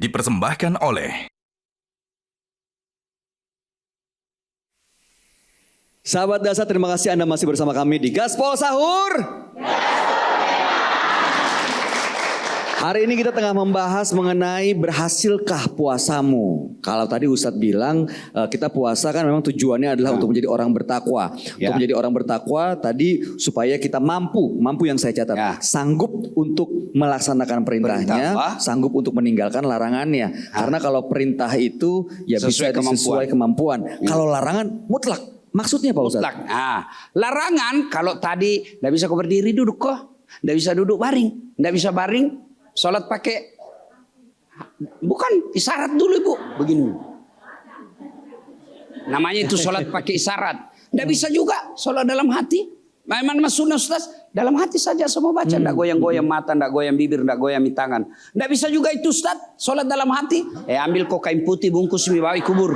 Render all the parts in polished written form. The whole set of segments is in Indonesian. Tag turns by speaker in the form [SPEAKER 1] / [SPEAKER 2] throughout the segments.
[SPEAKER 1] dipersembahkan oleh
[SPEAKER 2] Sahabat Dasar, terima kasih Anda masih bersama kami di Gaspol Sahur. Hari ini kita tengah membahas mengenai berhasilkah puasamu. Kalau tadi Ustadz bilang kita puasa kan memang tujuannya adalah untuk menjadi orang bertakwa. Untuk menjadi orang bertakwa tadi supaya kita mampu yang saya catat. Sanggup untuk melaksanakan perintahnya, sanggup untuk meninggalkan larangannya. Karena kalau perintah itu ya bisa sesuai kemampuan. Kalau larangan mutlak. Maksudnya Pak Ustadz?
[SPEAKER 3] Mutlak. Larangan kalau tadi tidak bisa kau berdiri duduk kok. Tidak bisa duduk baring. Tidak bisa baring. Sholat pakai. Bukan isyarat dulu Ibu. Begini. Namanya itu sholat pakai isyarat. Tidak bisa juga sholat dalam hati. Memang sunnah Ustaz. Dalam hati saja semua baca. Tidak goyang-goyang mata. Tidak goyang bibir. Tidak goyang tangan. Tidak bisa juga itu Ustaz. Sholat dalam hati. Ambil kok kain putih bungkus bawa kubur.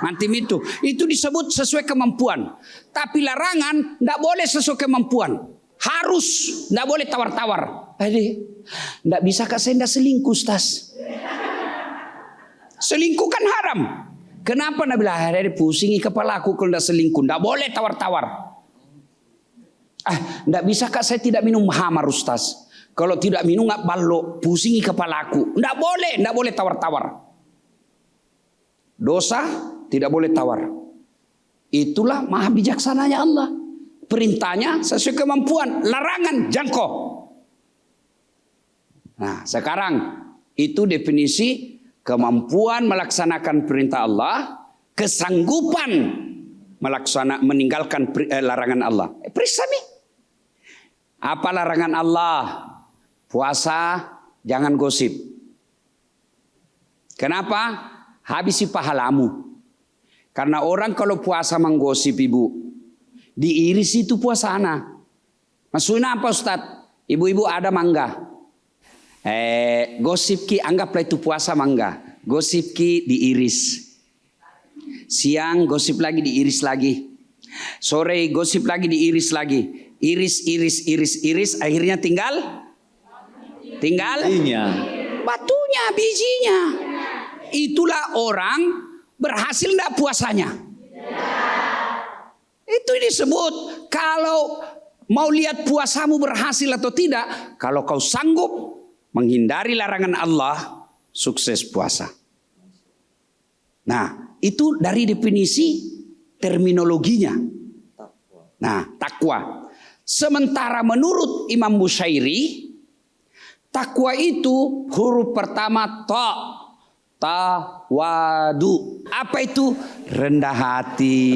[SPEAKER 3] Mantim itu disebut sesuai kemampuan. Tapi larangan tidak boleh sesuai kemampuan. Harus, tidak boleh tawar-tawar. Tidak bisa kak saya tidak selingkuh Ustaz. Selingkuh kan haram. Kenapa Nabi bilang pusingi kepala aku kalau tidak selingkuh. Tidak boleh tawar-tawar. Tidak bisa kak saya tidak minum hamar Ustaz. Kalau tidak minum nggak balok, pusingi kepala aku. Tidak boleh tawar-tawar. Dosa tidak boleh tawar. Itulah maha bijaksananya Allah. Perintahnya sesuai kemampuan. Larangan jangkau. Nah sekarang itu definisi kemampuan melaksanakan perintah Allah. Kesanggupan meninggalkan larangan Allah. Periksa nih. Apa larangan Allah? Puasa jangan gosip. Kenapa? Habisi pahalamu. Karena orang kalau puasa menggosip Ibu, diiris itu puasana. Maksudnya apa Ustaz? Ibu-ibu ada mangga. Gosip ki anggaplah itu puasa mangga. Gosip ki diiris. Siang gosip lagi diiris lagi. Sore gosip lagi diiris lagi. Iris. Akhirnya tinggal batunya, bijinya. Itulah orang berhasil tidak puasanya. Itu disebut kalau mau lihat puasamu berhasil atau tidak. Kalau kau sanggup menghindari larangan Allah, sukses puasa. Nah itu dari definisi terminologinya. Nah takwa. Sementara menurut Imam Bushairi, takwa itu huruf pertama tawadu. Apa itu? Rendah hati.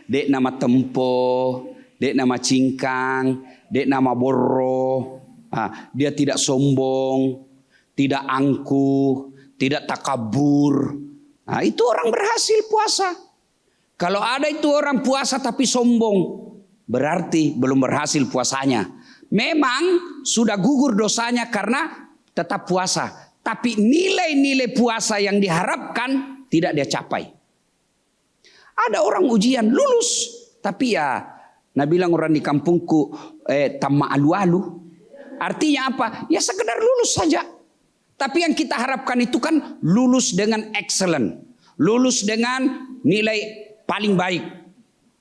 [SPEAKER 3] Dek nama tempo, dek nama cingkang, dek nama borro. Dia tidak sombong, tidak angkuh, tidak takabur. Itu orang berhasil puasa. Kalau ada itu orang puasa tapi sombong, berarti belum berhasil puasanya. Memang sudah gugur dosanya karena tetap puasa. Tapi nilai-nilai puasa yang diharapkan tidak dia capai. Ada orang ujian lulus. Tapi Nabi bilang orang di kampungku tamma alu-alu. Artinya apa? Ya sekedar lulus saja. Tapi yang kita harapkan itu kan lulus dengan excellent. Lulus dengan nilai paling baik.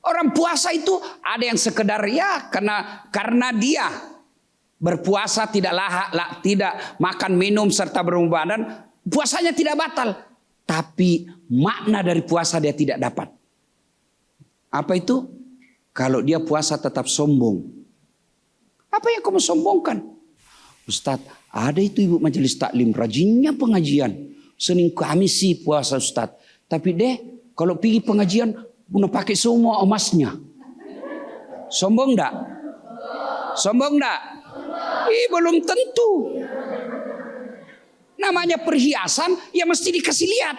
[SPEAKER 3] Orang puasa itu ada yang sekedar karena dia berpuasa tidak makan minum serta berbadan, puasanya tidak batal. Tapi makna dari puasa dia tidak dapat. Apa itu? Kalau dia puasa tetap sombong. Apa yang kamu sombongkan? Ustadz, ada itu ibu majelis taklim, rajinnya pengajian. Senin Kamis sih puasa Ustadz. Tapi kalau pergi pengajian, udah pakai semua emasnya. Sombong enggak? Sombong enggak? Belum tentu. Namanya perhiasan ya mesti dikasih lihat.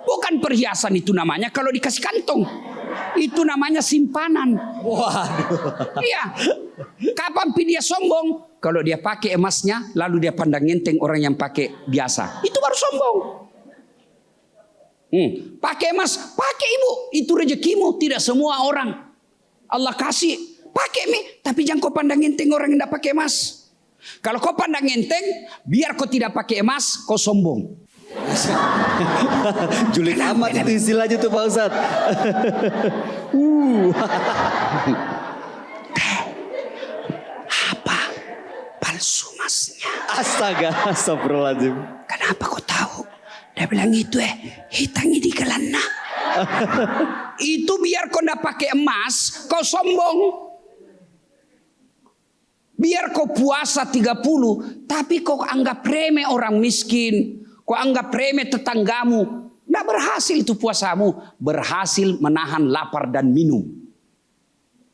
[SPEAKER 3] Bukan perhiasan itu namanya kalau dikasih kantong. Itu namanya simpanan.
[SPEAKER 2] Waduh.
[SPEAKER 3] Iya. Kapan dia sombong? Kalau dia pakai emasnya lalu dia pandang enteng orang yang pakai biasa. Itu baru sombong. Pakai emas, pakai ibu. Itu rezekimu, tidak semua orang Allah kasih. Pakai tapi jangan kau pandang enteng orang yang tidak pakai emas. Kalau kau pandang enteng, biar kau tidak pakai emas, kau sombong.
[SPEAKER 2] Julid amat itu istilahnya tuh Pak Ustadz.
[SPEAKER 3] Apa? Palsu emasnya.
[SPEAKER 2] Astaga, astagfirullahaladzim.
[SPEAKER 3] Kenapa kau tahu? Dia bilang itu hitangi di gelana. Itu biar kau ndak pakai emas, kau sombong. Biar kau puasa 30, tapi kau anggap remeh orang miskin. Kau anggap remeh tetanggamu. Nggak berhasil itu puasamu. Berhasil menahan lapar dan minum.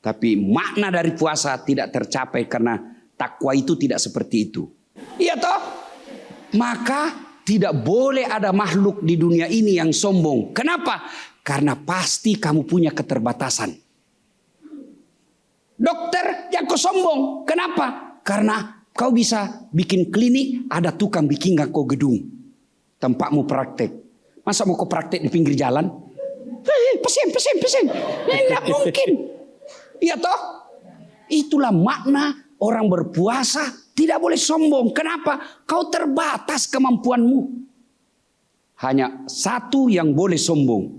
[SPEAKER 3] Tapi makna dari puasa tidak tercapai karena takwa itu tidak seperti itu. Iya toh? Maka tidak boleh ada makhluk di dunia ini yang sombong. Kenapa? Karena pasti kamu punya keterbatasan. Dokter yang kau sombong. Kenapa? Karena kau bisa bikin klinik, ada tukang bikin kau gedung. Tempatmu praktek. Masa mau kau praktek di pinggir jalan? Pasien. Tidak mungkin. Iya toh? Itulah makna orang berpuasa tidak boleh sombong. Kenapa? Kau terbatas kemampuanmu. Hanya satu yang boleh sombong.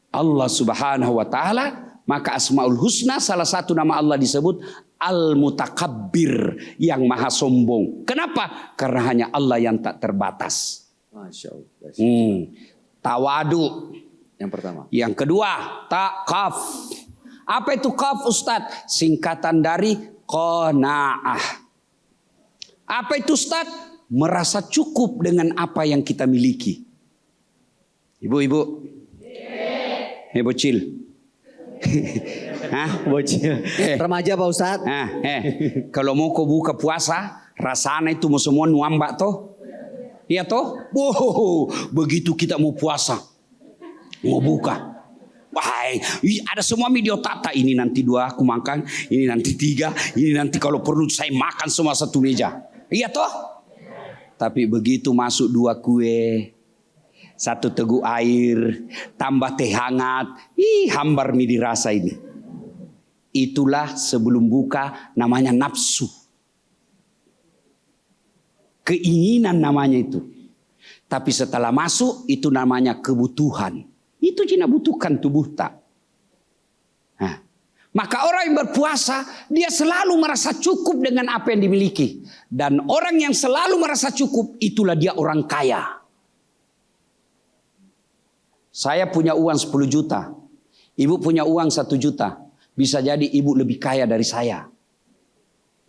[SPEAKER 3] Allah Subhanahu wa taala. Maka Asmaul Husna salah satu nama Allah disebut Al-Mutakabbir, yang maha sombong. Kenapa? Karena hanya Allah yang tak terbatas.
[SPEAKER 2] Masya Allah.
[SPEAKER 3] Tawadu.
[SPEAKER 2] Yang pertama.
[SPEAKER 3] Yang kedua, takaf. Apa itu kaf, Ustadz? Singkatan dari qanaah. Apa itu, Ustadz? Merasa cukup dengan apa yang kita miliki. Ibu-ibu. Bocil. Hah?
[SPEAKER 2] Bocil. Remaja Pak Ustadz.
[SPEAKER 3] Kalau mau kau buka puasa, rasanya itu mau semua nuambak toh. Iya toh? Wow, begitu kita mau puasa, mau buka. Wah, ada semua video tata. Ini nanti 2 aku makan, ini nanti 3, ini nanti kalau perlu saya makan semua satu meja. Iya toh? Tapi begitu masuk 2 kue, 1 teguk air, tambah teh hangat, hambar mie dirasa ini. Itulah sebelum buka namanya nafsu. Keinginan namanya itu. Tapi setelah masuk itu namanya kebutuhan. Itu Cina butuhkan tubuh tak. Nah, maka orang yang berpuasa dia selalu merasa cukup dengan apa yang dimiliki. Dan orang yang selalu merasa cukup itulah dia orang kaya. Saya punya uang 10 juta. Ibu punya uang 1 juta. Bisa jadi ibu lebih kaya dari saya.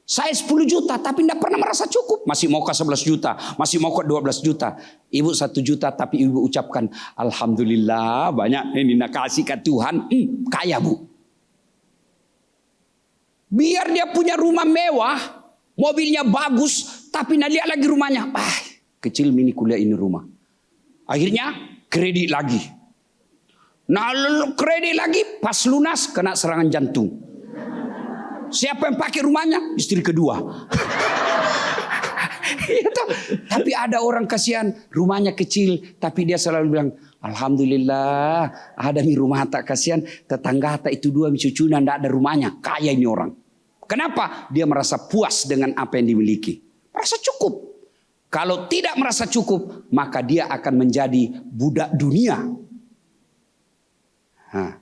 [SPEAKER 3] Saya 10 juta tapi tidak pernah merasa cukup. Masih mau ke 11 juta. Masih mau ke 12 juta. Ibu 1 juta tapi ibu ucapkan alhamdulillah banyak ini nak kasih ke Tuhan. Kaya bu. Biar dia punya rumah mewah. Mobilnya bagus. Tapi nak lihat lagi rumahnya. Kecil mini kuliah ini rumah. Akhirnya kredit lagi. Nah kredit lagi pas lunas kena serangan jantung. Siapa yang pakai rumahnya? Istri kedua. Tapi ada orang kasihan rumahnya kecil tapi dia selalu bilang alhamdulillah ada di rumah tak kasihan tetangga tak itu 2 cucunya tidak ada rumahnya. Kaya ini orang. Kenapa? Dia merasa puas dengan apa yang dimiliki. Merasa cukup. Kalau tidak merasa cukup maka dia akan menjadi budak dunia. Nah,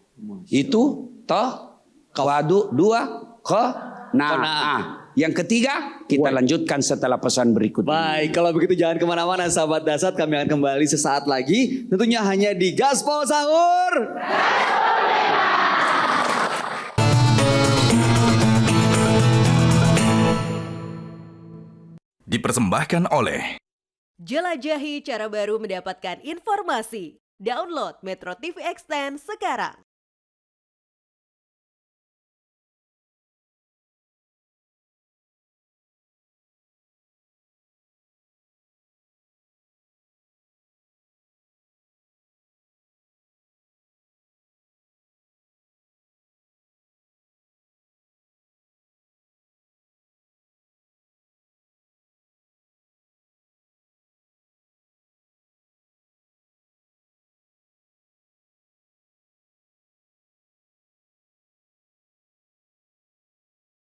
[SPEAKER 3] itu tawadu 2 qanaah. Yang ketiga kita lanjutkan setelah pesan berikut ini.
[SPEAKER 2] Baik, kalau begitu jangan kemana-mana sahabat Dasat. Kami akan kembali sesaat lagi. Tentunya hanya di Gaspol Sahur.
[SPEAKER 1] Dipersembahkan oleh
[SPEAKER 4] Jelajahi cara baru mendapatkan informasi. Download Metro TV Extend sekarang.